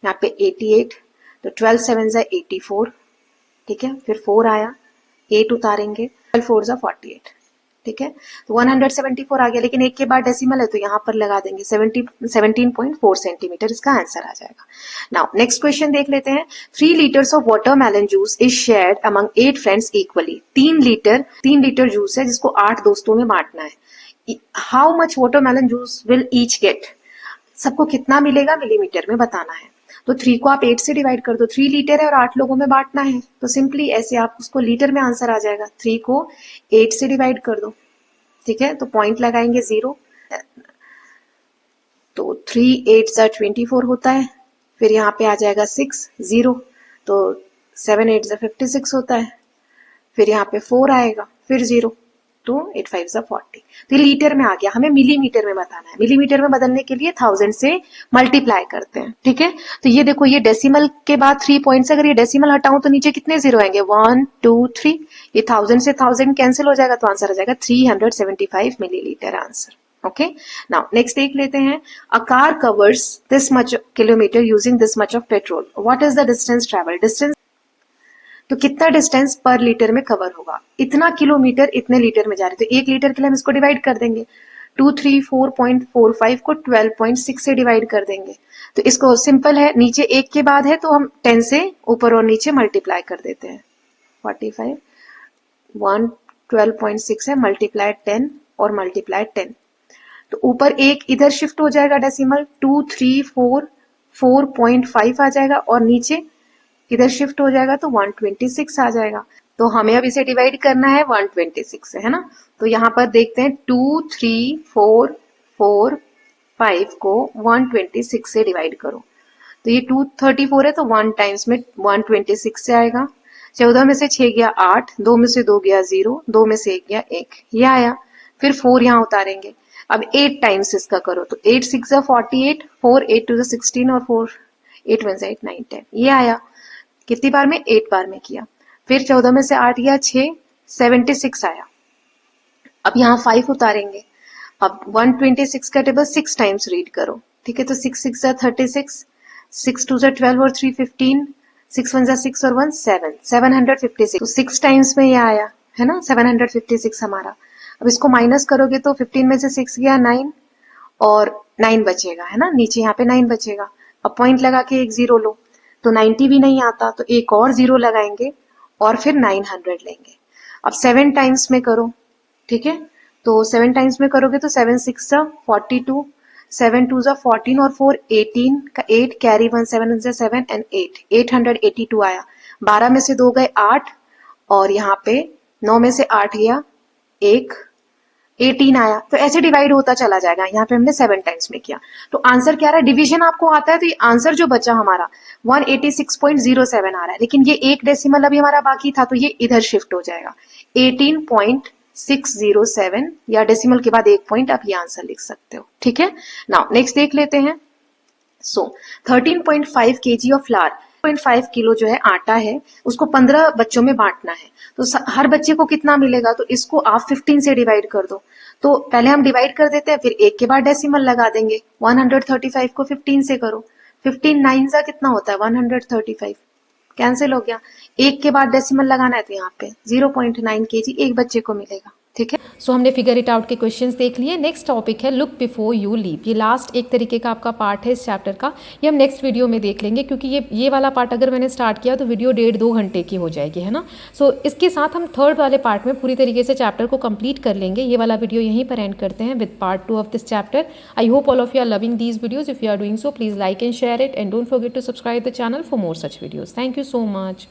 यहाँ पे 88, तो 12 7 जा 84, ठीक है, फिर 4 आया, 8 उतारेंगे, 12 4 जा 48, ठीक है। तो 174 आ गया, लेकिन एक के बाद डेसिमल है तो यहाँ पर लगा देंगे 17.4 सेंटीमीटर, इसका आंसर आ जाएगा। नाउ नेक्स्ट क्वेश्चन देख लेते हैं। 3 litres of watermelon juice is shared among 8 friends equally. 3 litre juice है जिसको 8 दोस्तों में बांटना है। How much watermelon juice will each get? सबको कितना मिलेगा मिलीमीटर में बताना है। तो 3 को आप 8 से डिवाइड कर दो, 3 लीटर है और 8 लोगों में बांटना है, तो सिंपली ऐसे आप उसको लीटर में आंसर आ जाएगा। 3 को 8 से डिवाइड कर दो, ठीक है, तो पॉइंट लगाएंगे 0, तो 3 8 सा 24 होता है। फिर यहाँ पे आ जाएगा 6 0, तो 7 8 सा 56 होता है। फिर यहाँ पे 4 आएगा, फिर 0, तो 8 5 सा 40। तो ये लीटर में आ गया, हमें मिलीमीटर में बताना है। मिलीमीटर में बदलने के लिए 1000 से मल्टीप्लाई करते हैं, ठीक है। तो ये देखो, ये डेसिमल के बाद 3 पॉइंट्स, अगर ये डेसिमल हटाऊं तो नीचे कितने जीरो आएंगे? 1 2 3। ये 1000 से 1000 कैंसिल हो जाएगा, तो आंसर आ जाएगा 375 millilitre answer. Okay, now next देख लेते हैं। A car covers this much kilometre using this much of petrol, what is the distance travel? Distance तो कितना डिस्टेंस पर लीटर में कवर होगा? इतना किलोमीटर इतने लीटर में जा रहे, तो 1 लीटर के लिए हम इसको डिवाइड कर देंगे। 234.45 को 12.6 से डिवाइड कर देंगे। तो इसको सिंपल है, नीचे 1 के बाद है तो हम 10 से ऊपर और नीचे मल्टीप्लाई कर देते हैं। 45 1 12.6 है, मल्टीप्लाई 10 और मल्टीप्लाई 10, तो ऊपर 1 इधर शिफ्ट हो जाएगा डेसिमल, 2344.5 आ जाएगा, और नीचे इधर शिफ्ट हो जाएगा तो 126 आ जाएगा। तो हमें अब इसे डिवाइड करना है 126 से, है ना। तो यहाँ पर देखते हैं 23445 को 126 से डिवाइड करो, तो ये 234 है तो 1 टाइम्स में 126 से आएगा। 14 में से 6 गया 8, 2 में से 2 गया 0, 2 में से 1 गया 1, ये आया। फिर 4 यहाँ उतारेंगे। अब 8 टाइम्स इसका करो, तो 8 6 48, 4 8 2 16 और 4 8 1 8 9 10, ये आया। कितनी बार में? 8 बार में किया। फिर 14 में से 8 गया 6, 76 आया। अब यहाँ 5 उतारेंगे। अब 126 का टेबल 6 टाइम्स रीड करो, ठीक है। तो 6 6 सा 36, 6 2 सा 12 और 3 15, 6 1 सा 6 और 1 7, 756। तो 6 टाइम्स में ये आया, है ना, 756 हमारा। अब इसको माइनस करोगे तो 15 में से 6 गया 9 और 9 बचेगा, है ना, नीचे यहाँ पे 9 बचेगा। अब पॉइंट लगा के एक 0 लो, तो 90 भी नहीं आता, तो एक और 0 लगाएंगे और फिर 900 लेंगे। अब 7 टाइम्स में करो, ठीक है। तो 7 टाइम्स में करोगे तो 7 6 सा 42, 7 2 सा 14 और 4 18 का 8 कैरी 1 7 1 7 एंड 8 882 आया। 12 में से 2 गए 8 और यहाँ पे 9 में से 8 गया 1, 18 आया। तो ऐसे डिवाइड होता चला जाएगा। यहाँ पे हमने 7 टाइम्स में किया, तो आंसर क्या रहा है? डिवीजन आपको आता है, तो ये आंसर जो बचा हमारा 186.07 आ रहा है। लेकिन ये एक डेसिमल अभी हमारा बाकी था, तो ये इधर शिफ्ट हो जाएगा 18.607, या डेसिमल के बाद 1 पॉइंट, आप ये आंसर लिख सकते हो, ठीक है। नाउ नेक्स्ट देख लेते हैं। सो 13.5 kg ऑफ फ्लावर, 0.5 किलो जो है आटा है, उसको 15 बच्चों में बांटना है। तो हर बच्चे को कितना मिलेगा? तो इसको आप 15 से डिवाइड कर दो। तो पहले हम डिवाइड कर देते हैं, फिर 1 के बाद डेसिमल लगा देंगे। 135 को 15 से करो, 15 9 सा कितना होता है? 135, कैंसिल हो गया। 1 के बाद डेसिमल लगाना है, तो यहाँ पे 0.9 kg एक बच्चे को मिलेगा, ठीक है। सो हमने फिगर इट आउट के क्वेश्चंस देख लिए। नेक्स्ट टॉपिक है लुक बिफोर यू लीव। ये लास्ट एक तरीके का आपका पार्ट है इस चैप्टर का, ये हम नेक्स्ट वीडियो में देख लेंगे, क्योंकि ये वाला पार्ट अगर मैंने स्टार्ट किया तो वीडियो 1.5-2 घंटे की हो जाएगी, है ना। सो इसके साथ हम थर्ड वाले पार्ट में पूरी तरीके से चैप्टर को कंप्लीट कर लेंगे। ये वाला वीडियो यहीं पर एंड करते हैं with part 2 of this chapter. I hope all of you are loving these videos. If you are doing so, please like and share it, and don't forget to subscribe the channel for more such videos. Thank you so much.